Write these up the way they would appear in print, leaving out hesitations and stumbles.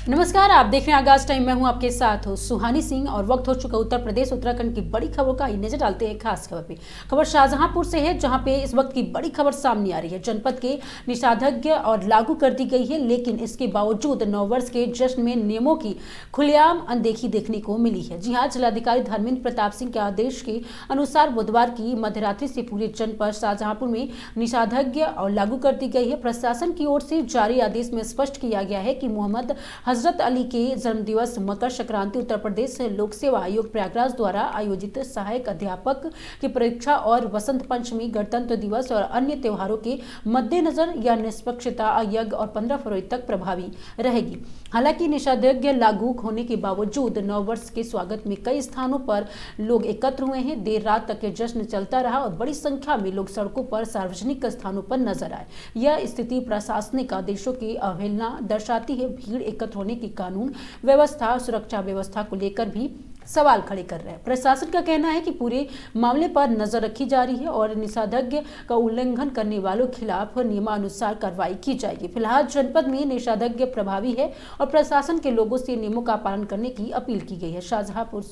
नमस्कार, आप देख रहे हैं आगाज टाइम। मैं हूं आपके साथ हूं सुहानी सिंह और वक्त हो चुका उत्तर प्रदेश उत्तराखंड की बड़ी खबरों का। नजर डालते हैं खास खबर पे। खबर शाहजहांपुर से है, जहां पे इस वक्त की बड़ी खबर सामने आ रही है। जनपद के निषेधाज्ञा और लागू कर दी गई है, लेकिन इसके बावजूद नववर्ष के जश्न में नियमों की खुलेआम अनदेखी देखने को मिली है। जी हाँ, जिलाधिकारी धर्मेंद्र प्रताप सिंह के आदेश के अनुसार बुधवार की मध्यरात्रि से पूरे जनपद शाहजहांपुर में निषेधाज्ञा और लागू कर दी गई है। प्रशासन की ओर से जारी आदेश में स्पष्ट किया गया है कि मोहम्मद हजरत अली के जन्मदिवस, मकर संक्रांति, उत्तर प्रदेश लोक सेवा आयोग प्रयागराज द्वारा आयोजित सहायक अध्यापक की परीक्षा और वसंत पंचमी, गणतंत्र दिवस और अन्य त्योहारों के मद्देनजर यह निष्पक्षता यज्ञ और 15 फरवरी तक प्रभावी रहेगी। हालांकि निषेधाज्ञा लागू होने के बावजूद नववर्ष के स्वागत में कई स्थानों पर लोग एकत्र हुए हैं। देर रात तक ये जश्न चलता रहा और बड़ी संख्या में लोग सड़कों पर, सार्वजनिक स्थानों पर नजर आए। यह स्थिति प्रशासनिक आदेशों की अवहेलना दर्शाती है। भीड़ एकत्र होने की कानून व्यवस्था, सुरक्षा व्यवस्था को लेकर भी सवाल खड़े कर रहे हैं। प्रशासन का कहना है कि पूरे मामले पर नजर रखी जा रही है और निषेधाज्ञा का उल्लंघन करने वालों के खिलाफ नियमानुसार कार्रवाई की जाएगी। फिलहाल जनपद में निषेधाज्ञा प्रभावी है और प्रशासन के लोगों से नियमों का पालन करने की अपील की गई है। शाहजहांपुर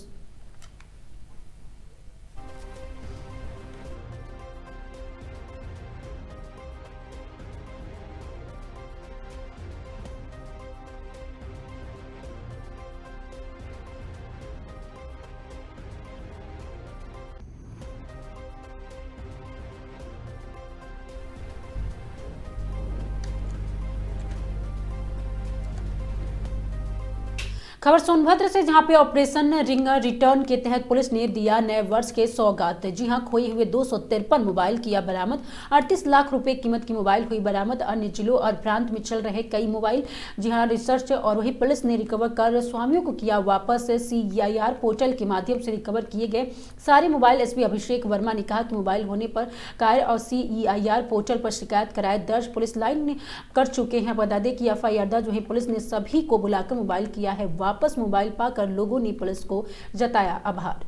खबर सोनभद्र से, जहां पे ऑपरेशन रिंग रिटर्न के तहत पुलिस ने दिया नए वर्ष के सौगात। जी हां, खोए हुए 253 मोबाइल किया बरामद। 38 लाख रुपए कीमत की मोबाइल हुई बरामद। अन्य जिलों और प्रांत में चल रहे कई मोबाइल जी हां रिसर्च और वही पुलिस ने रिकवर कर स्वामियों को किया वापस। CEIR पोर्टल के माध्यम से रिकवर किए गए सारे मोबाइल एसपी अभिषेक वर्मा ने कहा कि मोबाइल होने पर कार्य और CEIR पोर्टल पर शिकायत कराए दर्ज पुलिस लाइन कर चुके हैं। बता दें कि FIR दर्ज हुई, पुलिस ने सभी को बुलाकर मोबाइल किया है वापस। मोबाइल पाकर लोगों ने पुलिस को जताया आभार।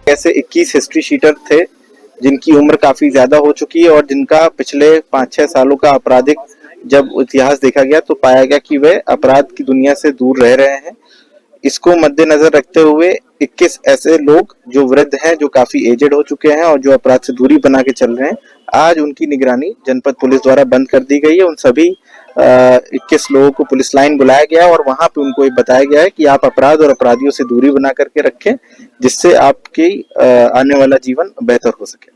ऐसे 21 हिस्ट्री शीटर थे जिनकी उम्र काफी ज्यादा हो चुकी है और जिनका पिछले 5-6 सालों का आपराधिक जब इतिहास देखा गया तो पाया गया कि वे अपराध की दुनिया से दूर रह रहे हैं। इसको मद्देनजर रखते हुए 21 ऐसे लोग जो वृद्ध हैं, जो काफी एजेड हो चुके हैं और जो अपराध से दूरी बना के चल रहे हैं, आज उनकी निगरानी जनपद पुलिस द्वारा बंद कर दी गई है। उन सभी 21 लोगों को पुलिस लाइन बुलाया गया और वहां पे उनको ये बताया गया है कि आप अपराध और अपराधियों से दूरी बना करके रखें, जिससे आपकी आने वाला जीवन बेहतर हो सके।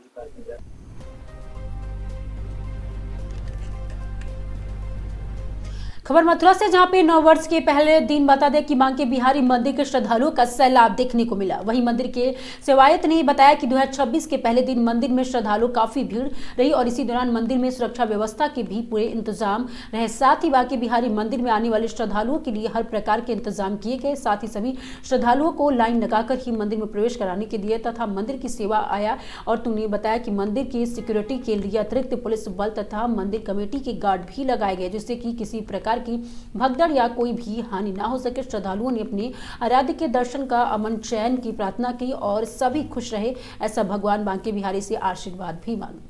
खबर मथुरा से, जहां पे नववर्ष के पहले दिन बता दें कि बांके बिहारी मंदिर के श्रद्धालुओं का सैलाब देखने को मिला। वहीं मंदिर के सेवायत ने बताया कि 2026 के पहले दिन मंदिर में श्रद्धालु काफी भीड़ रही और इसी दौरान मंदिर में सुरक्षा व्यवस्था के भी पूरे इंतजाम रहे। साथ ही बांके बिहारी मंदिर में आने वाले श्रद्धालुओं के लिए हर प्रकार के इंतजाम किए गए। साथ ही सभी श्रद्धालुओं को लाइन लगाकर ही मंदिर में प्रवेश कराने के लिए तथा मंदिर की सेवा आया। और तुमने बताया कि मंदिर की सिक्योरिटी के लिए अतिरिक्त पुलिस बल तथा मंदिर कमेटी के गार्ड भी लगाए गए, जिससे कि किसी प्रकार की भगदड़ या कोई भी हानि ना हो सके। श्रद्धालुओं ने अपने आराध्य के दर्शन का अमन चैन की प्रार्थना की और सभी खुश रहे, ऐसा भगवान बांके बिहारी से आशीर्वाद भी मांगा।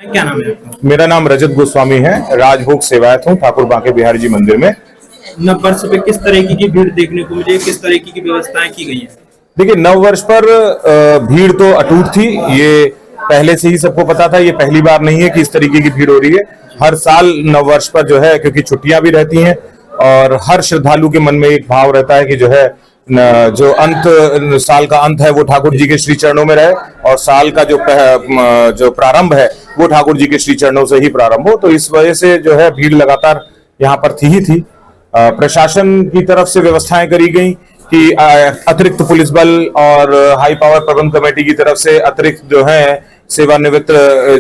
क्या नाम है आपका? मेरा नाम रजत गोस्वामी है, राजभोग सेवायत हूँ ठाकुर बांके बिहारी जी मंदिर में। नववर्ष पे किस तरीके की भीड़ देखने को मिली, किस तरीके की व्यवस्थाएं की गई हैं? देखिए, नववर्ष पर भीड़ तो अटूट थी, ये पहले से ही सबको पता था। ये पहली बार नहीं है कि इस तरीके की भीड़ हो रही है। हर साल नववर्ष पर जो है, क्योंकि छुट्टियां भी रहती हैं और हर श्रद्धालु के मन में एक भाव रहता है कि जो है जो साल का अंत है वो ठाकुर जी के श्री चरणों में रहे और साल का जो प्रारंभ है वो ठाकुर जी के श्री चरणों से ही प्रारंभ हो। तो इस वजह से जो है भीड़ लगातार यहाँ पर थी ही थी। प्रशासन की तरफ से व्यवस्थाएं करी गई कि अतिरिक्त पुलिस बल और हाई पावर प्रबंध कमेटी की तरफ से अतिरिक्त जो है सेवानिवृत्त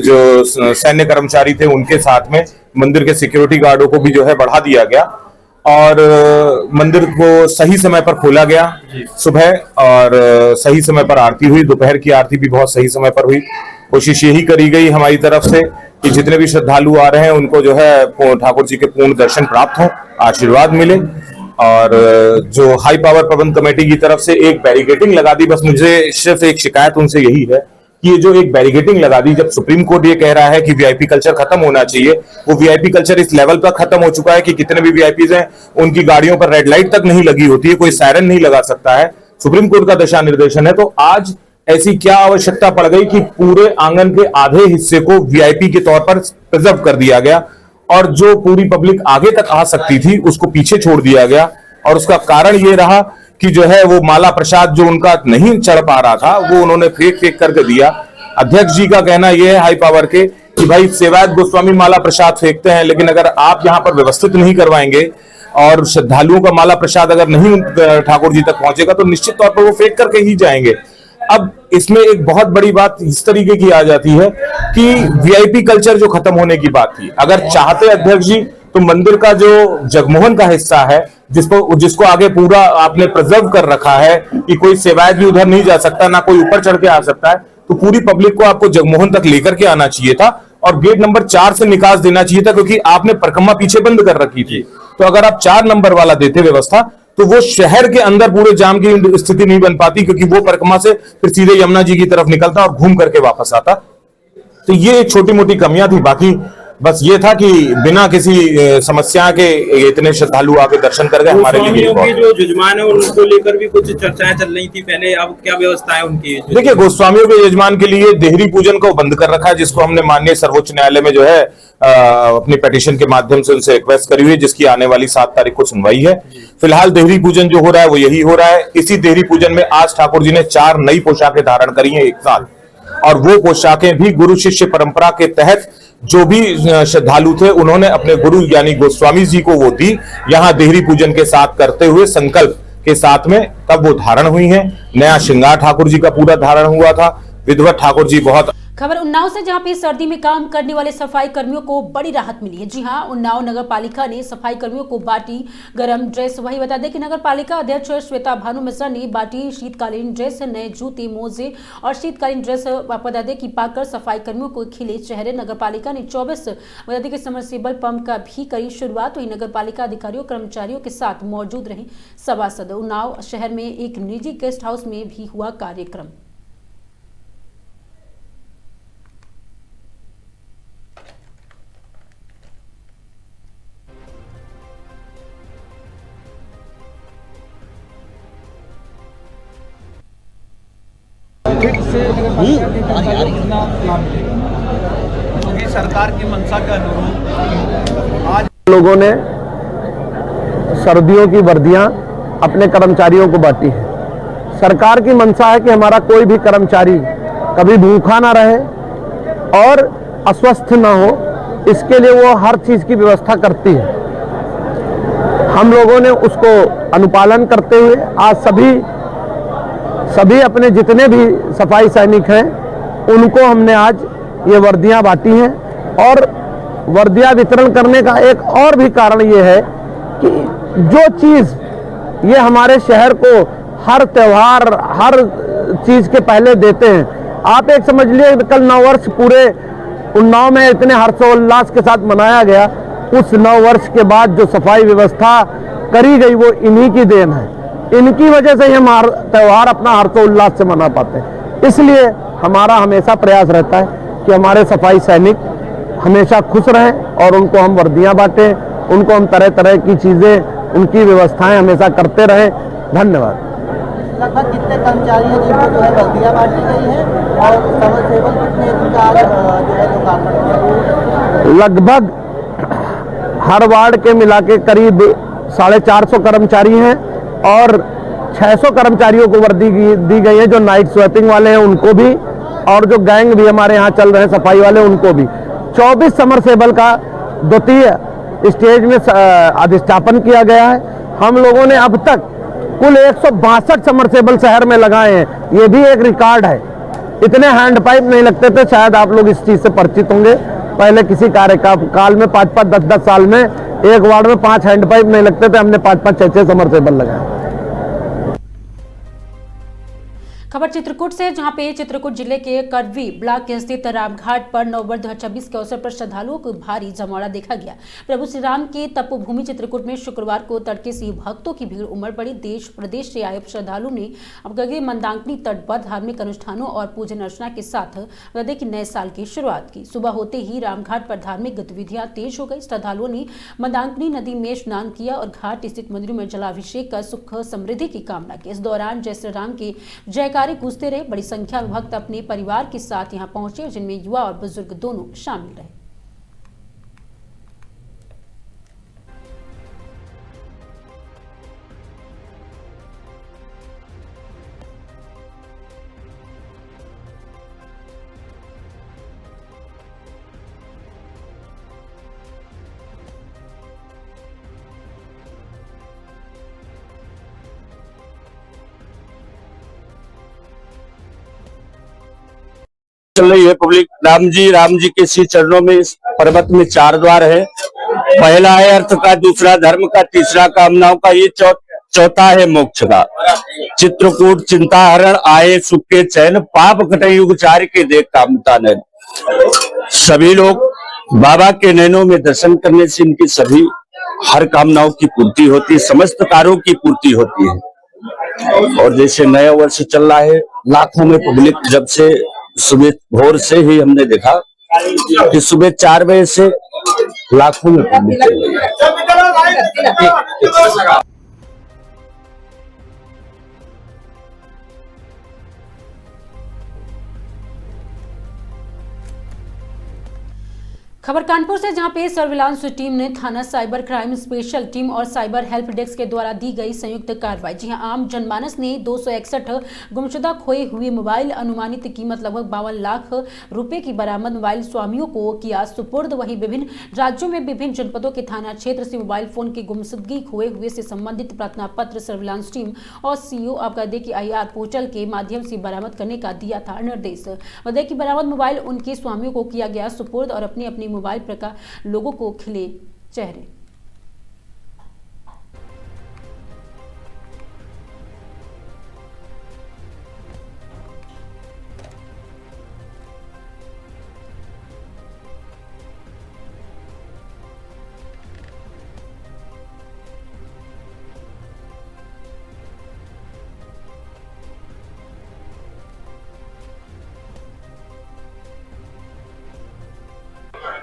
जो सैन्य कर्मचारी थे उनके साथ में मंदिर के सिक्योरिटी गार्डों को भी जो है बढ़ा दिया गया। और मंदिर को सही समय पर खोला गया सुबह, और सही समय पर आरती हुई। दोपहर की आरती भी बहुत सही समय पर हुई। कोशिश यही करी गई हमारी तरफ से कि जितने भी श्रद्धालु आ रहे हैं उनको जो है ठाकुर जी के पूर्ण दर्शन प्राप्त हो, आशीर्वाद मिले। और जो हाई पावर प्रबंध कमेटी की तरफ से एक बैरिकेडिंग लगा दी, बस मुझे सिर्फ एक शिकायत उनसे यही है कि ये जो एक बैरिकेडिंग लगा दी, जब सुप्रीम कोर्ट ये कह रहा है कि वीआईपी कल्चर खत्म होना चाहिए, वो वीआईपी कल्चर इस लेवल पर खत्म हो चुका है कि कितने भी वीआईपीज हैं उनकी गाड़ियों पर रेड लाइट तक नहीं लगी होती है, कोई सायरन नहीं लगा सकता है। सुप्रीम कोर्ट का दिशा निर्देशन है। तो आज ऐसी क्या आवश्यकता पड़ गई कि पूरे आंगन के आधे हिस्से को वीआईपी के तौर पर प्रिजर्व कर दिया गया, और जो पूरी पब्लिक आगे तक आ सकती थी उसको पीछे छोड़ दिया गया। और उसका कारण ये रहा कि जो है वो माला प्रसाद जो उनका नहीं चढ़ पा रहा था वो उन्होंने फेंक फेंक करके दिया। अध्यक्ष जी का कहना यह है हाई पावर के कि भाई सेवायत गोस्वामी माला प्रसाद फेंकते हैं, लेकिन अगर आप यहां पर व्यवस्थित नहीं करवाएंगे और श्रद्धालुओं का माला प्रसाद अगर नहीं ठाकुर जी तक पहुंचेगा तो निश्चित तौर पर वो फेंक करके ही जाएंगे। अब इसमें एक बहुत बड़ी बात इस तरीके की आ जाती है कि वीआईपी कल्चर जो खत्म होने की बात थी, अगर चाहते अध्यक्ष जी तो मंदिर का जो जगमोहन का हिस्सा है जिसको आगे पूरा आपने प्रिजर्व कर रखा है कि कोई सेवायत भी उधर नहीं जा सकता, ना कोई ऊपर चढ़ के आ सकता है, तो पूरी पब्लिक को आपको जगमोहन तक लेकर के आना चाहिए था और गेट नंबर 4 से निकास देना चाहिए था, क्योंकि आपने परिक्रमा पीछे बंद कर रखी थी। तो अगर आप 4 नंबर वाला देते व्यवस्था तो वो शहर के अंदर पूरे जाम की स्थिति नहीं बन पाती, क्योंकि वो परिक्रमा से फिर सीधे यमुना जी की तरफ निकलता और घूम करके वापस आता। तो ये छोटी मोटी कमियां थी। बाकी बस ये था कि बिना किसी समस्या के इतने श्रद्धालु आके दर्शन कर गए। हमारे लिए की जो यजमान है उनको लेकर भी कुछ चर्चाएं चल रही थी पहले, अब क्या व्यवस्था है उनकी? देखिए, गोस्वामियों के यजमान के लिए देहरी पूजन को बंद कर रखा है, जिसको हमने माननीय सर्वोच्च न्यायालय में जो है अपनी पिटीशन के माध्यम से उनसे रिक्वेस्ट करी हुई है, जिसकी आने वाली 7 तारीख को सुनवाई है। फिलहाल देहरी पूजन जो हो रहा है वो यही हो रहा है। इसी देहरी पूजन में आज ठाकुर जी ने 4 नई पोशाकें धारण करी हैं एक साथ, और वो पोशाकें भी गुरु शिष्य परंपरा के तहत जो भी श्रद्धालु थे उन्होंने अपने गुरु यानी गोस्वामी जी को वो दी, यहां देहरी पूजन के साथ करते हुए संकल्प के साथ में तब वो धारण हुई हैं। नया श्रृंगार ठाकुर जी का पूरा धारण हुआ था। विधिवत ठाकुर जी बहुत। खबर उन्नाव से, जहां पे सर्दी में काम करने वाले सफाई कर्मियों को बड़ी राहत मिली है। जी हां, उन्नाव नगर पालिका ने सफाई कर्मियों को बांटी गर्म ड्रेस। वही बता दें कि नगर पालिका अध्यक्ष श्वेता भानु मिश्रा ने बांटी शीतकालीन ड्रेस, नए जूते, मोजे और शीतकालीन ड्रेस। बता दें कि पाकर सफाई कर्मियों को खिले चेहरे। नगर पालिका ने 24 बता दें कि समरसेबल पंप का भी करी शुरुआत। वही नगर पालिका अधिकारियों कर्मचारियों के साथ मौजूद रहे सभासद। उन्नाव शहर में एक निजी गेस्ट हाउस में भी हुआ कार्यक्रम। सरकार की मंशा के अनुरूप आज लोगों ने सर्दियों की वर्दियां अपने कर्मचारियों को बांटी है। सरकार की मंशा है कि हमारा कोई भी कर्मचारी कभी भूखा ना रहे और अस्वस्थ ना हो, इसके लिए वो हर चीज की व्यवस्था करती है। हम लोगों ने उसको अनुपालन करते हुए आज सभी अपने जितने भी सफाई सैनिक हैं उनको हमने आज ये वर्दियां बांटी हैं। और वर्दियां वितरण करने का एक और भी कारण ये है कि जो चीज़ ये हमारे शहर को हर त्योहार हर चीज़ के पहले देते हैं, आप एक समझ लिए कल नववर्ष पूरे उन्नाव में इतने हर्षोल्लास के साथ मनाया गया। उस नववर्ष के बाद जो सफाई व्यवस्था करी गई वो इन्हीं की देन है। इनकी वजह से ही हम त्यौहार अपना हर्षोल्लास से मना पाते हैं। इसलिए हमारा हमेशा प्रयास रहता है कि हमारे सफाई सैनिक हमेशा खुश रहें और उनको हम वर्दियां बांटें, उनको हम तरह तरह की चीज़ें, उनकी व्यवस्थाएं हमेशा करते रहें। धन्यवाद। लगभग कितने कर्मचारी हैं जिनको जो है वर्दियां बांटी गई है और समरसेबल कितने जिनका जो है लोकार्पण किया? लगभग हर वार्ड के मिला के करीब 450 कर्मचारी हैं और 600 कर्मचारियों को वर्दी दी गई है, जो नाइट स्वीपिंग वाले हैं उनको भी, और जो गैंग भी हमारे यहाँ चल रहे हैं सफाई वाले उनको भी। 24 समरसेबल का द्वितीय स्टेज में अधिष्ठापन किया गया है। हम लोगों ने अब तक कुल 162 समरसेबल शहर में लगाए हैं। ये भी एक रिकॉर्ड है। इतने हैंड पाइप नहीं लगते थे, शायद आप लोग इस चीज़ से परिचित होंगे। पहले किसी कार्यकाल में 5-5, 10-10 साल में एक वार्ड में 5 हैंडपाइप नहीं लगते थे, हमने 5-5 6-6 समरसेबल लगाए। खबर चित्रकूट से, जहां पे चित्रकूट जिले के करवी ब्लॉक के स्थित रामघाट पर नववर्ष 2026 के अवसर पर श्रद्धालुओं को भारी जमावड़ा देखा गया। प्रभु श्री राम के तपोभूमि चित्रकूट में शुक्रवार को तड़के से भक्तों की भीड़ उमड़ पड़ी। देश प्रदेश से आए श्रद्धालुओं ने अब मंदाकिनी तट पर धार्मिक अनुष्ठानों और पूजन अर्चना के साथ हृदय के नए साल की शुरुआत की। सुबह होते ही रामघाट पर धार्मिक गतिविधियां तेज हो गई। श्रद्धालुओं ने मंदाकिनी नदी में स्नान किया और घाट स्थित मंदिरों में जलाभिषेक कर सुख समृद्धि की कामना की। इस दौरान जय श्री राम के जयकारे गूंजते रहे। बड़ी संख्या में भक्त अपने परिवार के साथ यहां पहुंचे, जिनमें युवा और बुजुर्ग दोनों शामिल रहे। चल रही है पब्लिक। राम जी के श्री चरणों में इस पर्वत में 4 द्वार है। पहला है अर्थ का, दूसरा धर्म का, तीसरा कामनाओं का, ये चौथा है मोक्ष का। चित्रकूट चिंता हरण आए सुख के चैन, पाप कटे युग चार के देख कामता नैन। सभी लोग बाबा के नैनों में दर्शन करने से इनकी सभी हर कामनाओं की पूर्ति होती है, समस्त कार्यों की पूर्ति होती है। और जैसे नया वर्ष चल रहा है, लाखों में पब्लिक जब से सुबह भोर से ही हमने देखा कि सुबह 4 बजे से लाखों में पब्लिक चल रही है। खबर कानपुर से, जहां पे सर्विलांस टीम ने थाना साइबर क्राइम स्पेशल टीम और साइबर हेल्प डेस्क के द्वारा दी गई संयुक्त कार्रवाई। जी हां, आम जनमानस ने 261 गुमशुदा खोए हुए मोबाइल, अनुमानित कीमत लगभग 52 लाख रुपए की बरामद मोबाइल स्वामियों को किया सुपुर्द। वहीं विभिन्न राज्यों में विभिन्न जनपदों के थाना क्षेत्र से मोबाइल फोन की गुमशुदगी खोए हुए से संबंधित प्रार्थना पत्र सर्विलांस टीम और सीओ आपका देखिए IR पोर्टल के माध्यम से बरामद करने का दिया था निर्देश। देखिए बरामद मोबाइल उनके स्वामियों को किया गया सुपुर्द और अपनी अपनी मोबाइल प्रकार लोगों को खिले चेहरे।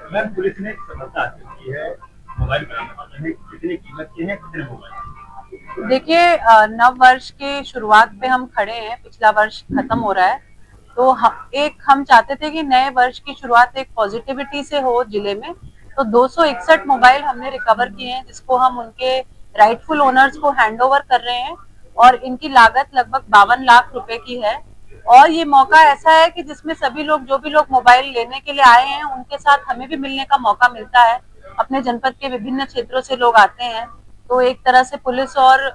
मैम, पुलिस ने सफलता हासिल की है मोबाइल बरामद में। कितनी कीमत की है, कितने मोबाइल? देखिए, नव वर्ष के शुरुआत पे हम खड़े हैं। पिछला वर्ष खत्म हो रहा है, तो हम चाहते थे कि नए वर्ष की शुरुआत एक पॉजिटिविटी से हो जिले में। तो 261 मोबाइल हमने रिकवर किए हैं, जिसको हम उनके राइटफुल ओनर्स को हैंडओवर कर रहे हैं और इनकी लागत लगभग 52 लाख रुपए की है। और ये मौका ऐसा है कि जिसमें सभी लोग, जो भी लोग मोबाइल लेने के लिए आए हैं, उनके साथ हमें भी मिलने का मौका मिलता है। अपने जनपद के विभिन्न क्षेत्रों से लोग आते हैं, तो एक तरह से पुलिस और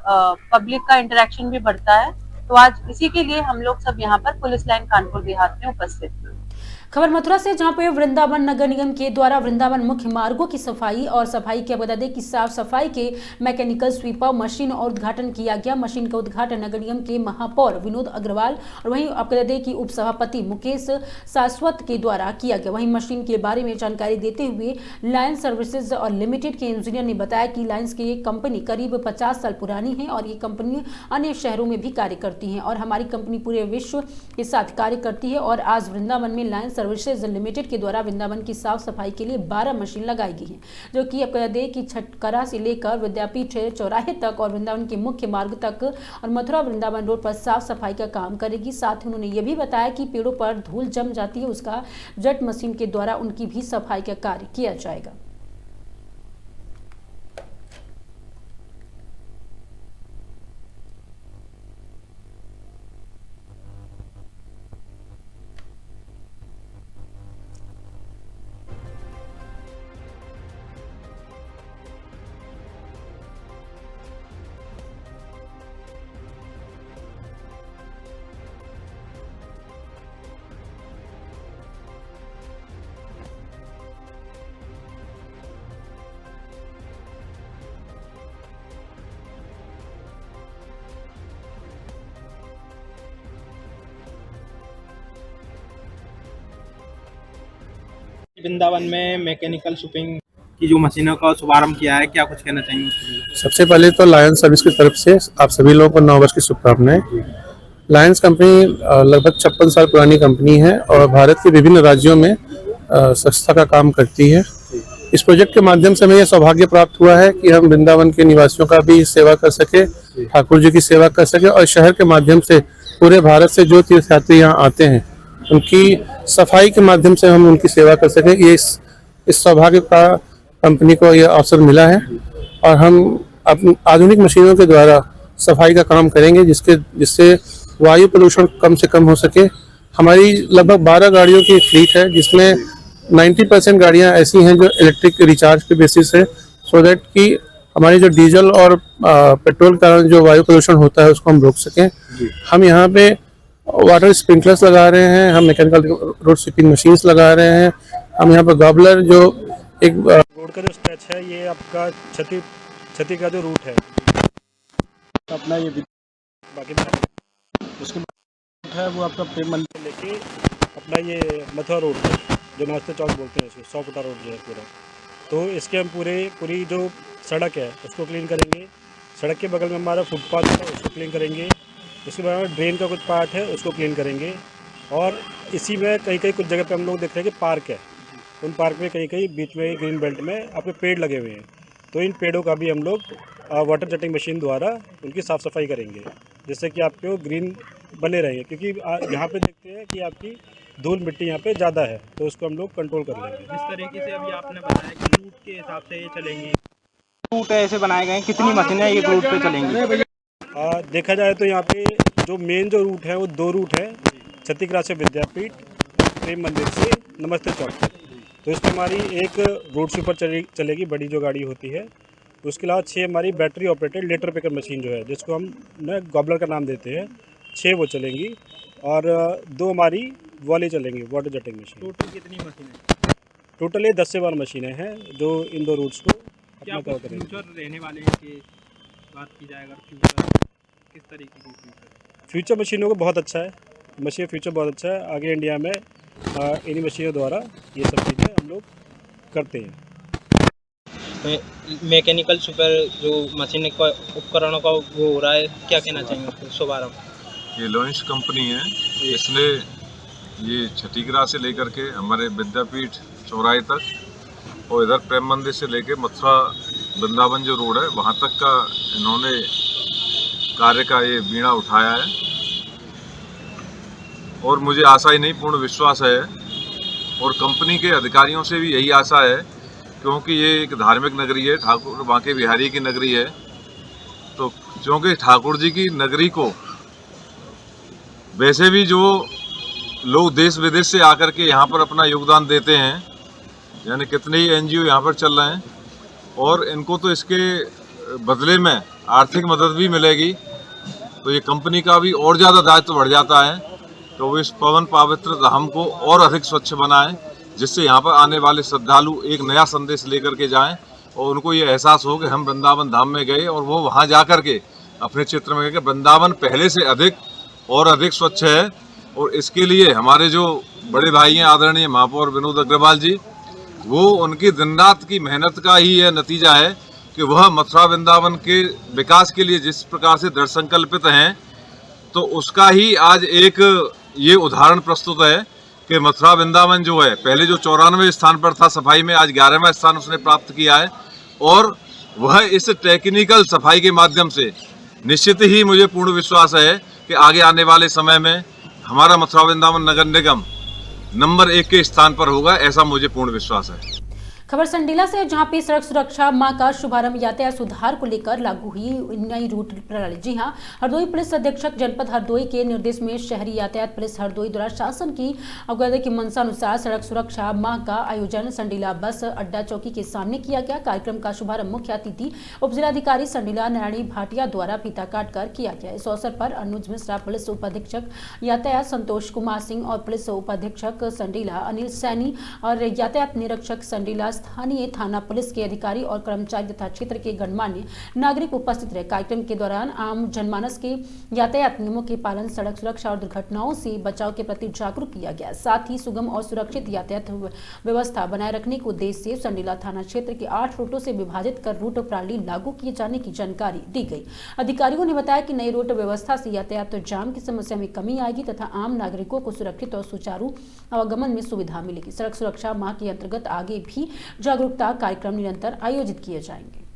पब्लिक का इंटरेक्शन भी बढ़ता है। तो आज इसी के लिए हम लोग सब यहाँ पर पुलिस लाइन कानपुर देहात में उपस्थित हैं। खबर मथुरा से, जहां पे वृंदावन नगर निगम के द्वारा वृंदावन मुख्य मार्गों की सफाई और सफाई के बता दें कि साफ सफाई के मैकेनिकल स्वीपर मशीन और उद्घाटन किया गया। मशीन का उद्घाटन नगर निगम के महापौर विनोद अग्रवाल और वहीं आपको बता दें कि उप सभापति मुकेश सासवत के द्वारा किया गया। वहीं मशीन के बारे में जानकारी देते हुए लायंस सर्विसेज और लिमिटेड के इंजीनियर ने बताया कि लायंस की कंपनी करीब 50 साल पुरानी है और ये कंपनी अन्य शहरों में भी कार्य करती है और हमारी कंपनी पूरे विश्व के साथ कार्य करती है। और आज वृंदावन में लायंस सर्विसेज लिमिटेड के द्वारा वृंदावन की साफ सफाई के लिए 12 मशीन लगाई गई हैं, जो कि आपको दें कि छटकरा से लेकर विद्यापीठ चौराहे तक और वृंदावन के मुख्य मार्ग तक और मथुरा वृंदावन रोड पर साफ सफाई का काम करेगी। साथ ही उन्होंने यह भी बताया कि पेड़ों पर धूल जम जाती है, उसका जेट मशीन के द्वारा उनकी भी सफाई का कार्य किया जाएगा। वृंदावन में मैकेनिकल शिपिंग की जो मशीनों का शुभारंभ किया है, क्या कुछ कहना चाहेंगे उसके लिए? सबसे पहले तो लायंस सर्विस की तरफ से आप सभी लोगों को 9 वर्ष की शुभकामनाएं। लायंस कंपनी लगभग 56 साल पुरानी कंपनी है और भारत के विभिन्न राज्यों में स्वच्छता का काम करती है। इस प्रोजेक्ट के माध्यम से हमें यह सौभाग्य प्राप्त हुआ है कि हम वृंदावन के निवासियों का भी सेवा कर सके, ठाकुर जी की सेवा कर सके और शहर के माध्यम से पूरे भारत से जो तीर्थयात्री यहाँ आते हैं उनकी सफाई के माध्यम से हम उनकी सेवा कर सकें। ये इस सौभाग्य का कंपनी को यह अवसर मिला है और हम अपनी आधुनिक मशीनों के द्वारा सफाई का काम करेंगे जिससे वायु प्रदूषण कम से कम हो सके। हमारी लगभग 12 गाड़ियों की फ्लीट है जिसमें 90% गाड़ियां ऐसी हैं जो इलेक्ट्रिक रिचार्ज के बेसिस है, सो दैट कि हमारी जो डीजल और पेट्रोल के कारण जो वायु प्रदूषण होता है उसको हम रोक सकें। हम यहाँ पे वाटर स्प्रिंकलर्स लगा रहे हैं, हम मैकेनिकल रोड स्वीपिंग मशीन्स लगा रहे हैं, हम यहाँ पर गॉबलर जो एक रोड का जो स्ट्रेच है ये आपका छती का जो रूट है अपना ये बाकी उसके बाद है वो आपका प्रेम मंदिर लेके अपना ये मथुरा रोड है जो नमस्ते चौक बोलते हैं इसको, 100 फुटा रोड जो है पूरा। तो इसके हम पूरी जो सड़क है उसको क्लीन करेंगे। सड़क के बगल में हमारा फुटपाथ है उसको क्लीन करेंगे। उसके बाद ड्रेन का कुछ पार्ट है उसको क्लीन करेंगे। और इसी में कहीं कुछ जगह पे हम लोग देख रहे हैं कि पार्क है, उन पार्क में कहीं बीच में ग्रीन बेल्ट में आपके पेड़ लगे हुए हैं, तो इन पेड़ों का भी हम लोग वाटर जेटिंग मशीन द्वारा उनकी साफ़ सफाई करेंगे जिससे कि आपके ग्रीन बने रहेंगे। क्योंकि यहाँ पे देखते हैं कि आपकी धूल मिट्टी यहाँ पे ज़्यादा है तो उसको हम लोग कंट्रोल कर लेंगे। जिस तरीके से अभी आपने बताया कि रूट के हिसाब से ये चलेंगे, रूट ऐसे बनाए गए हैं, कितनी मशीनें ये रूट पे चलेंगी? देखा जाए तो यहाँ पे जो मेन जो रूट है वो 2 रूट है, छत्तीसगढ़ से विद्यापीठ प्रेम मंदिर से नमस्ते चौक तक। तो इसमें हमारी एक रोड स्वीपर चलेगी, बड़ी जो गाड़ी होती है। उसके अलावा 6 हमारी battery operated letter picker machine जो है जिसको हम गॉबलर का नाम देते हैं, 6 वो चलेंगी और 2 हमारी वाली चलेंगी वाटर जेटिंग मशीन। टोटल कितनी मशीनें? टोटल ये 10 से 12 मशीनें हैं जो इन 2 रूट्स को अपना कवर करेंगे। फ्यूचर रहने वाले हैं कि बात की जाए अगर फ्यूचर किस तरीके की फ्यूचर मशीनों को बहुत अच्छा है, मशीन फ्यूचर बहुत अच्छा है। आगे इंडिया में इन्हीं मशीनों द्वारा ये सब चीज़ें हम लोग करते हैं। मैकेनिकल सुपर जो मशीन का उपकरणों का वो हो रहा है, क्या कहना चाहेंगे शुभारंभ? ये लॉन्च कंपनी है, इसने ये छत्तीसगढ़ से लेकर के हमारे विद्यापीठ चौराहे तक और इधर प्रेम मंदिर से लेकर मथुरा वृंदावन जो रोड है वहाँ तक का इन्होंने कार्य का ये बीड़ा उठाया है। और मुझे आशा ही नहीं पूर्ण विश्वास है और कंपनी के अधिकारियों से भी यही आशा है, क्योंकि ये एक धार्मिक नगरी है, ठाकुर बांके बिहारी की नगरी है। तो क्योंकि ठाकुर जी की नगरी को वैसे भी जो लोग देश विदेश से आकर के यहाँ पर अपना योगदान देते हैं, यानी कितने ही NGO यहाँ पर चल रहे हैं और इनको तो इसके बदले में आर्थिक मदद भी मिलेगी, तो ये कंपनी का भी और ज़्यादा दायित्व बढ़ जाता है। तो वो इस पवन पवित्र धाम को और अधिक स्वच्छ बनाएं, जिससे यहाँ पर आने वाले श्रद्धालु एक नया संदेश लेकर के जाएं और उनको ये एहसास हो कि हम वृंदावन धाम में गए और वो वहाँ जा कर के अपने क्षेत्र में गए कि वृंदावन पहले से अधिक और अधिक स्वच्छ है। और इसके लिए हमारे जो बड़े भाई हैं आदरणीय महापौर विनोद अग्रवाल जी, वो उनकी दिन रात की मेहनत का ही यह नतीजा है कि वह मथुरा वृंदावन के विकास के लिए जिस प्रकार से दृढ़ संकल्पित हैं, तो उसका ही आज एक ये उदाहरण प्रस्तुत है कि मथुरा वृंदावन जो है पहले जो 94वें स्थान पर था सफाई में, आज 11वां स्थान उसने प्राप्त किया है। और वह इस टेक्निकल सफाई के माध्यम से निश्चित ही मुझे पूर्ण विश्वास है कि आगे आने वाले समय में हमारा मथुरा वृंदावन नगर निगम नंबर 1 के स्थान पर होगा, ऐसा मुझे पूर्ण विश्वास है। खबर संडीला से, जहां पे सड़क सुरक्षा माह का शुभारंभ यातायात सुधार को लेकर लागू हुई नई रूट प्रणाली। जी हां, हरदोई पुलिस अधीक्षक जनपद हरदोई के निर्देश में शहरी यातायात पुलिस हरदोई द्वारा शासन की अवगति की मंशा अनुसार सड़क सुरक्षा माह का आयोजन संडीला बस अड्डा चौकी के सामने किया गया। कार्यक्रम का शुभारंभ मुख्य अतिथि उप जिलाधिकारी संडीला नारायणी भाटिया द्वारा फीता काट कर किया गया। इस अवसर पर अनुज मिश्रा, पुलिस उप अधीक्षक यातायात संतोष कुमार सिंह और पुलिस उप अधीक्षक संडीला अनिल सैनी और यातायात निरीक्षक संडीला स्थानीय थाना पुलिस के अधिकारी और कर्मचारी तथा क्षेत्र के गणमान्य नागरिक उपस्थित रहे। कार्यक्रम के दौरान आम जनमानस के यातायात नियमों के पालन, सड़क सुरक्षा और दुर्घटनाओं से बचाव के प्रति जागरूक किया गया। साथ ही सुगम और सुरक्षित यातायात व्यवस्था बनाए रखने के उद्देश्य से संडीला थाना क्षेत्र के 8 रूटों से विभाजित कर रूट प्रणाली लागू किए जाने की जानकारी दी गई। अधिकारियों ने बताया कि नई रूट व्यवस्था से यातायात जाम की समस्या में कमी आएगी तथा आम नागरिकों को सुरक्षित और सुचारू आवागमन में सुविधा मिलेगी। सड़क सुरक्षा माह के अंतर्गत आगे भी जागरूकता कार्यक्रम निरंतर आयोजित किए जाएंगे।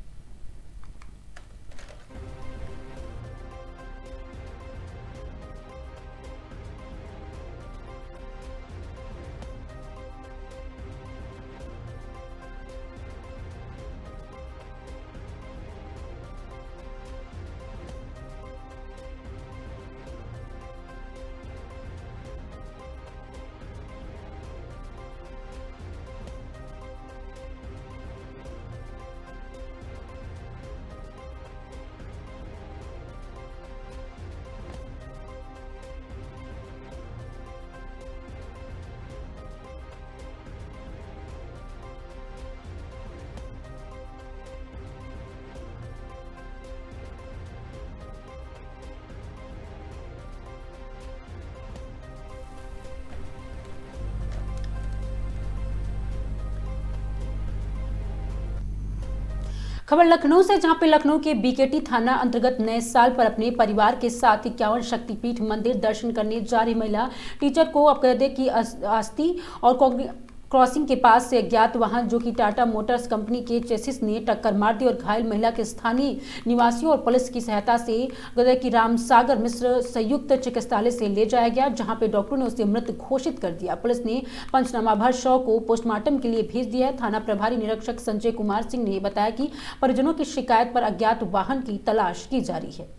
खबर लखनऊ से, जहां पे लखनऊ के बीकेटी थाना अंतर्गत नए साल पर अपने परिवार के साथ 51 शक्तिपीठ मंदिर दर्शन करने जा रही महिला टीचर को अपराधी की अस्थि और क्रॉसिंग के पास से अज्ञात वाहन जो कि टाटा मोटर्स कंपनी के चेसिस ने टक्कर मार दी और घायल महिला के स्थानीय निवासियों और पुलिस की सहायता से गदर की रामसागर मिश्र संयुक्त चिकित्सालय से ले जाया गया, जहां पे डॉक्टरों ने उसे मृत घोषित कर दिया। पुलिस ने पंचनामा भर शव को पोस्टमार्टम के लिए भेज दिया है। थाना प्रभारी निरीक्षक संजय कुमार सिंह ने बताया कि परिजनों की शिकायत पर अज्ञात वाहन की तलाश की जा रही है।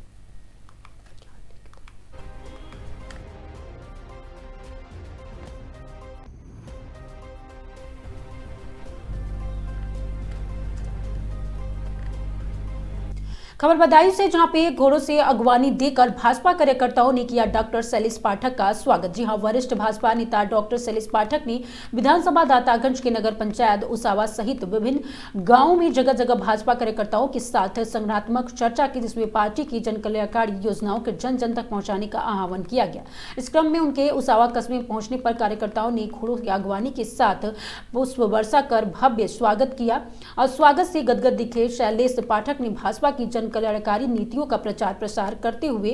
खबर बदायूं से, जहां पे घोड़ों से अगवानी देकर भाजपा कार्यकर्ताओं ने किया डॉक्टर शैलेश पाठक का स्वागत। जी हां, वरिष्ठ भाजपा नेता डॉक्टर शैलेश पाठक ने विधानसभा दातागंज के नगर पंचायत उसावा सहित विभिन्न गांवों में जगह जगह भाजपा कार्यकर्ताओं के साथ संगठनात्मक चर्चा की, जिसमें पार्टी की जन कल्याणकारी योजनाओं के जन जन तक पहुंचाने का आह्वान किया गया। इस क्रम में उनके उसावा कस्बे में पहुंचने पर कार्यकर्ताओं ने घोड़ों की अगवानी के साथ पुष्प वर्षा कर भव्य स्वागत किया और स्वागत से गदगद दिखे शैलेश पाठक ने भाजपा की जन कल्याणकारी नीतियों का प्रचार प्रसार करते हुए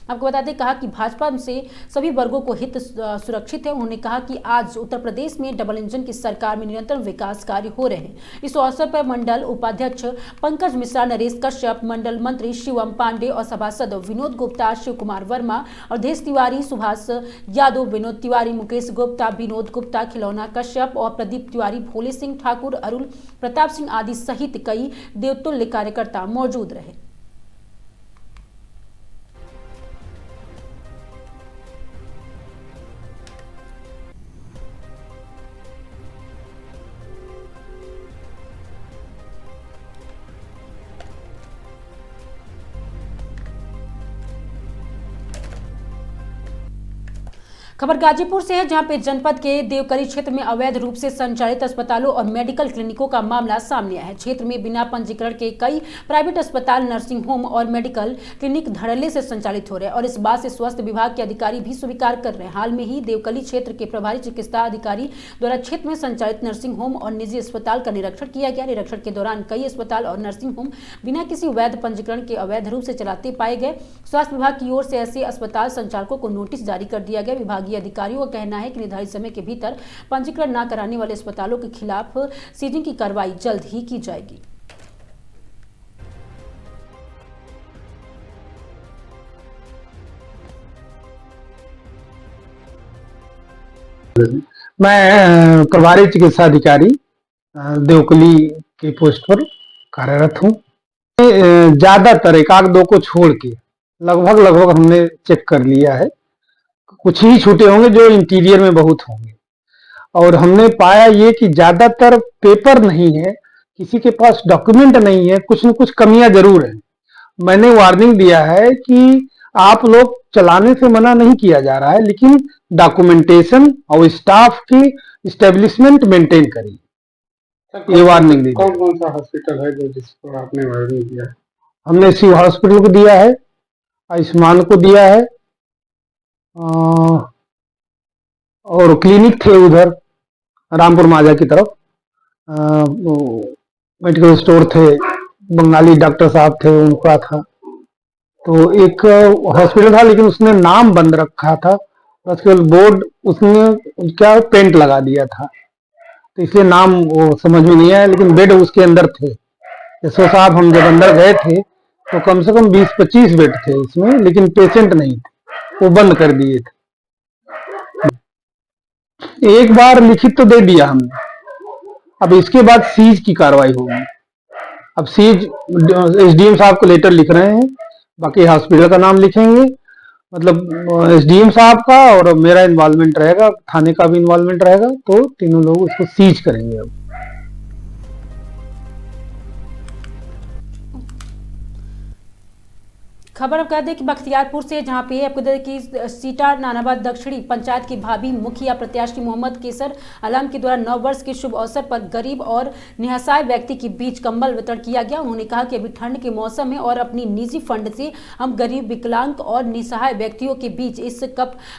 आपको बताते कहा कि भाजपा से सभी वर्गों को हित सुरक्षित है। उन्होंने कहा कि आज उत्तर प्रदेश में डबल इंजन की सरकार में निरंतर विकास कार्य हो रहे हैं। इस अवसर पर मंडल उपाध्यक्ष पंकज मिश्रा, नरेश कश्यप, मंडल मंत्री शिवम पांडे और सभासद विनोद गुप्ता, शिव कुमार वर्मा और देश तिवारी, सुभाष यादव, विनोद तिवारी, मुकेश गुप्ता, विनोद गुप्ता, खिलौना कश्यप और प्रदीप तिवारी, भोले सिंह ठाकुर, अरुण प्रताप सिंह आदि सहित कई देवतुल्य कार्यकर्ता मौजूद रहे। खबर गाजीपुर से है, जहां पे जनपद के देवकली क्षेत्र में अवैध रूप से संचालित अस्पतालों और मेडिकल क्लिनिकों का मामला सामने आया है। क्षेत्र में बिना पंजीकरण के कई प्राइवेट अस्पताल, नर्सिंग होम और मेडिकल क्लिनिक धड़ल्ले से संचालित हो रहे हैं और इस बात से स्वास्थ्य विभाग के अधिकारी भी स्वीकार कर रहे हैं। हाल में ही देवकली क्षेत्र के प्रभारी चिकित्सा अधिकारी द्वारा क्षेत्र में संचालित नर्सिंग होम और निजी अस्पताल का निरीक्षण किया गया। निरीक्षण के दौरान कई अस्पताल और नर्सिंग होम बिना किसी वैध पंजीकरण के अवैध रूप से चलाते पाए गए। स्वास्थ्य विभाग की ओर से ऐसे अस्पताल संचालकों को नोटिस जारी कर दिया गया। विभागीय अधिकारियों का कहना है कि निर्धारित समय के भीतर पंजीकरण न कराने वाले अस्पतालों के खिलाफ सीजिंग की कार्रवाई जल्द ही की जाएगी। मैं प्रभारी चिकित्सा अधिकारी देवकली की पोस्ट पर कार्यरत हूँ। ज्यादातर एक आध दो को छोड़ के लगभग हमने चेक कर लिया है। कुछ ही छूटे होंगे जो इंटीरियर में बहुत होंगे और हमने पाया ये कि ज्यादातर पेपर नहीं है, किसी के पास डॉक्यूमेंट नहीं है, कुछ न कुछ कमियां जरूर है। मैंने वार्निंग दिया है कि आप लोग चलाने से मना नहीं किया जा रहा है, लेकिन डॉक्यूमेंटेशन और स्टाफ की एस्टेब्लिशमेंट मेंटेन करिए। ये वार्निंग दी। कौन कौन सा हॉस्पिटल है जो जिसको आपने वार्निंग दिया है? हमने शिव हॉस्पिटल को दिया है, आयुष्मान को दिया है, और क्लिनिक थे उधर रामपुर माजा की तरफ, मेडिकल स्टोर थे, बंगाली डॉक्टर साहब थे, उनका था। तो एक हॉस्पिटल था लेकिन उसने नाम बंद रखा था, बस केवल बोर्ड उसने क्या पेंट लगा दिया था, तो इसलिए नाम वो समझ में नहीं आया, लेकिन बेड उसके अंदर थे। एसओ साहब हम जब अंदर गए थे तो कम से कम 20-25 बेड थे इसमें, लेकिन पेशेंट नहीं थे, वो बंद कर दिए थे। एक बार लिखित तो दे दिया हमने, अब इसके बाद सीज की कार्रवाई होगी। अब सीज एसडीएम साहब को लेटर लिख रहे हैं, बाकी हॉस्पिटल का नाम लिखेंगे, मतलब एसडीएम साहब का और मेरा इन्वॉल्वमेंट रहेगा, थाने का भी इन्वॉल्वमेंट रहेगा, तो तीनों लोग उसको सीज करेंगे। अब खबर अब कर दें कि बख्तियारपुर से, जहां पे आपको बता दें कि सीटा नानाबाद दक्षिणी पंचायत की भाभी मुखिया प्रत्याशी मोहम्मद केसर आलम के द्वारा 9 वर्ष के शुभ अवसर पर गरीब और निहसाय व्यक्ति के बीच कंबल वितरण किया गया। उन्होंने कहा कि अभी ठंड के मौसम है और अपनी निजी फंड से हम गरीब, विकलांग और निसहाय व्यक्तियों के बीच इस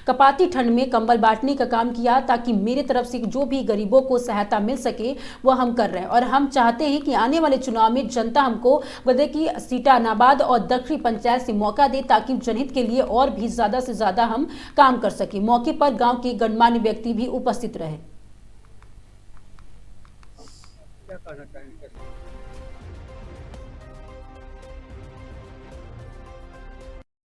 कपाती ठंड में कंबल बांटने का काम किया, ताकि मेरे तरफ से जो भी गरीबों को सहायता मिल सके वह हम कर रहे हैं। और हम चाहते हैं कि आने वाले चुनाव में जनता हमको बता कि सीटा नाबाद और दक्षिणी पंचायत से मौका दे, ताकि जनहित के लिए और भी ज्यादा से ज्यादा हम काम कर सके। मौके पर गांव के गणमान्य व्यक्ति भी उपस्थित रहे। क्या कहना चाहेंगे?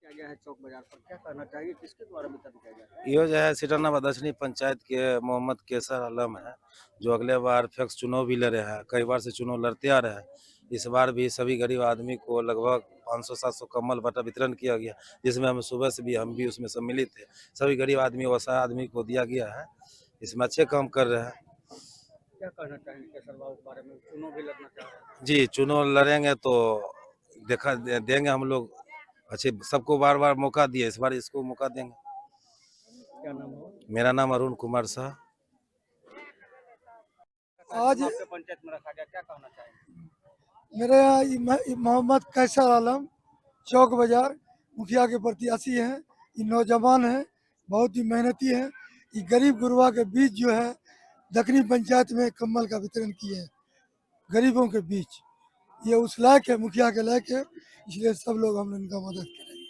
क्या गया है चौक बाजार पर, क्या कहना चाहिए, किसके द्वारा वितरण किया गया है? ये जो है सीटानाबाद दक्षिणी पंचायत के मोहम्मद केसर आलम है, जो अगले बार फिक्स चुनाव भी लड़े हैं, कई बार से चुनाव लड़ते आ रहे हैं। इस बार भी सभी गरीब आदमी को लगभग 500-700 कम्बल बटा वितरण किया गया, जिसमें हम सुबह से भी हम भी उसमें सम्मिलित थे। सभी गरीब आदमी वैसा आदमी को दिया गया है, इसमें अच्छे काम कर रहे हैं। क्या कहना चाहेंगे केसर बाबू के बारे में, चुनाव भी लड़ना चाह रहे हैं? जी, चुनाव लड़ेंगे तो देखा देंगे हम लोग, अच्छे सबको बार बार मौका दिए, इस बार इसको मौका देंगे। क्या नाम है? मेरा नाम अरुण कुमार शाह। आज पंचायत में रखा गया, क्या कहना चाहेंगे? मेरे यहाँ मोहम्मद कैसर आलम चौक बाजार मुखिया के प्रत्याशी हैं। ये नौजवान हैं, बहुत ही मेहनती हैं। ये गरीब गुरबा के बीच जो है दक्षिणी पंचायत में कम्बल का वितरण किए हैं गरीबों के बीच। ये उस लायक है, मुखिया के लायक है, इसलिए सब लोग हम इनका मदद करेंगे।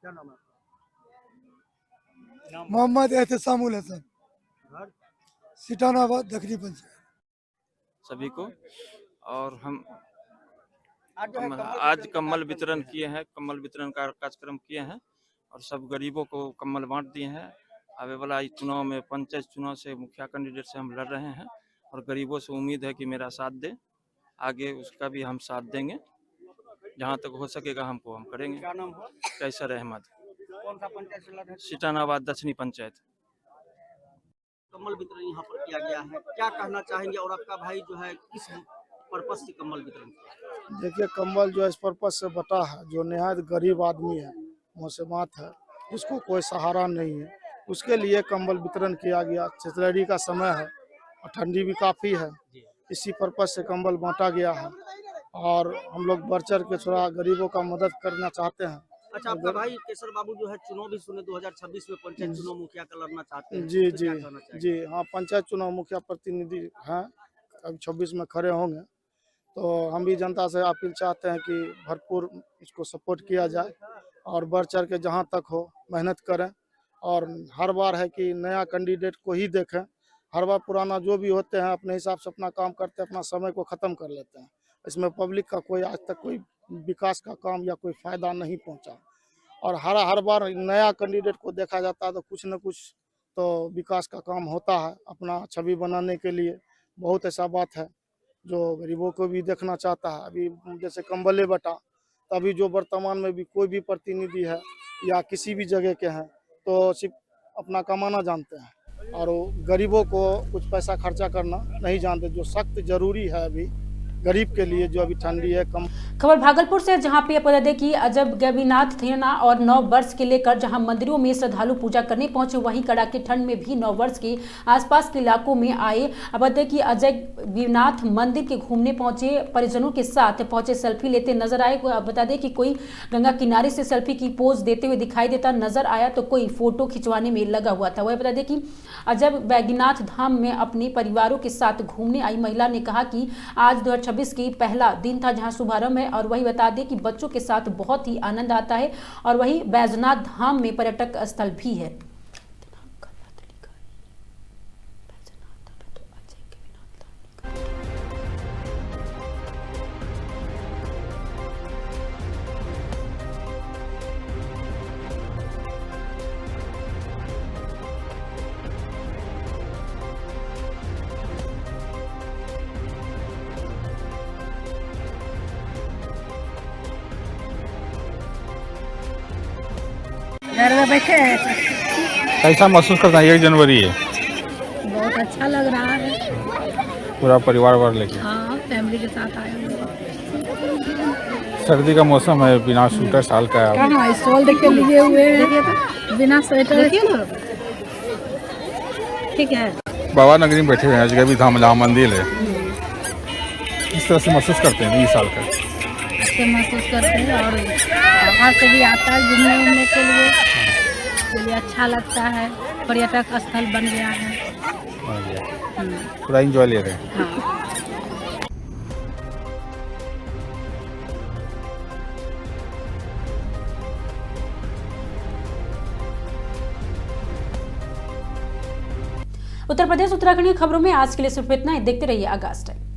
क्या नाम है? मोहम्मद एहतसामुल हसन, सीटानाबाद दक्षिणी पंचायत। सभी को, और हम आज कम्बल वितरण किए हैं, कम्बल वितरण का कार्यक्रम किए हैं और सब गरीबों को कम्बल बांट दिए हैं। आने वाला इस चुनाव में, पंचायत चुनाव से मुखिया कैंडिडेट से हम लड़ रहे हैं और गरीबों से उम्मीद है कि मेरा साथ दे, आगे उसका भी हम साथ देंगे, जहां तक हो सकेगा हमको हम करेंगे। क्या नाम है? कैसर अहमद। कौन सा पंचायत से लड़ रहे हैं? सीटानाबाद दक्षिणी पंचायत। कम्बल वितरण यहाँ पर किया गया है, क्या कहना चाहेंगे? और आपका भाई जो है किस पर्पस से कम्बल वितरण किया? देखिए, कम्बल जो इस पर्पस से बटा है, जो निहायत गरीब आदमी है, मौसमात है, जिसको कोई सहारा नहीं है, उसके लिए कम्बल वितरण किया गया। चितलहरी का समय है और ठंडी भी काफ़ी है, इसी पर्पस से कम्बल बांटा गया है और हम लोग बढ़ चढ़ के थोड़ा गरीबों का मदद करना चाहते हैं। अच्छा, आपका भाई केसर बाबू जो है चुनाव भी सुने 2026 में पंचायत चुनाव मुखिया का लड़ना चाहते हैं? जी तो जी क्या कहना चाहेंगे? जी हाँ, पंचायत चुनाव मुखिया प्रतिनिधि हैं, अब 26 में खड़े होंगे, तो हम भी जनता से अपील चाहते हैं कि भरपूर इसको सपोर्ट किया जाए और बढ़ चढ़ के जहाँ तक हो मेहनत करें। और हर बार है कि नया कैंडिडेट को ही देखें, हर बार पुराना जो भी होते हैं अपने हिसाब से अपना काम करते हैं, अपना समय को ख़त्म कर लेते हैं। इसमें पब्लिक का कोई आज तक कोई विकास का काम या कोई फ़ायदा नहीं पहुंचा। और हर बार नया कैंडिडेट को देखा जाता है तो कुछ न कुछ तो विकास का काम होता है अपना छवि बनाने के लिए। बहुत ऐसा बात है जो गरीबों को भी देखना चाहता है। अभी जैसे कंबले बटा, तभी जो वर्तमान में भी कोई भी प्रतिनिधि है या किसी भी जगह के हैं तो सिर्फ अपना कमाना जानते हैं और गरीबों को कुछ पैसा खर्चा करना नहीं जानते, जो सख्त जरूरी है अभी गरीब के लिए जो अभी ठंडी है कम। खबर भागलपुर से, जहां पे बता दें कि अजब गैबीनाथ थेना और 9 वर्ष के लेकर जहां मंदिरों में श्रद्धालु पूजा करने पहुंचे, वहीं कड़ाके ठंड में भी 9 वर्ष के आसपास के इलाकों में आए। बता दें कि अजय गैबीनाथ मंदिर के घूमने पहुंचे परिजनों के साथ पहुंचे, सेल्फी लेते नजर आए। बता दें कि कोई गंगा किनारे से सेल्फी की पोज देते हुए दिखाई देता नजर आया, तो कोई फोटो खिंचवाने में लगा हुआ था। वह बता दें कि अजब वैद्यनाथ धाम में अपने परिवारों के साथ घूमने आई महिला ने कहा कि आज 2026 की पहला दिन था जहां शुभारंभ है, और वही बता दें कि बच्चों के साथ बहुत ही आनंद आता है, और वही बैजनाथ धाम में पर्यटक स्थल भी है। घर में बैठे हैं। कैसा महसूस करता है? 1 जनवरी है, बहुत अच्छा लग रहा है। पूरा परिवार वार लेके? हाँ, फैमिली के साथ आए हुए। सर्दी का मौसम है, बिना स्वेटर साल का है। कहाँ स्टॉल देख के लिए हुए हैं बिना स्वेटर। ठीक है। बाबा नगरी में बैठे हुए हैं, अजगैबी भी धाम जहाँ मंदिर है। इस तरह से महसूस करते हैं 20 साल का? अच्छे महसूस करते हैं, और बाहर से भी आता है घूमने उमने के लिए, अच्छा लगता है। पर्यटक स्थल बन गया है, पूरा एंजॉय ले रहे हैं। हाँ। उत्तर प्रदेश उत्तराखंड की खबरों में आज के लिए सिर्फ इतना ही। देखते रहिए आगाज टाइम।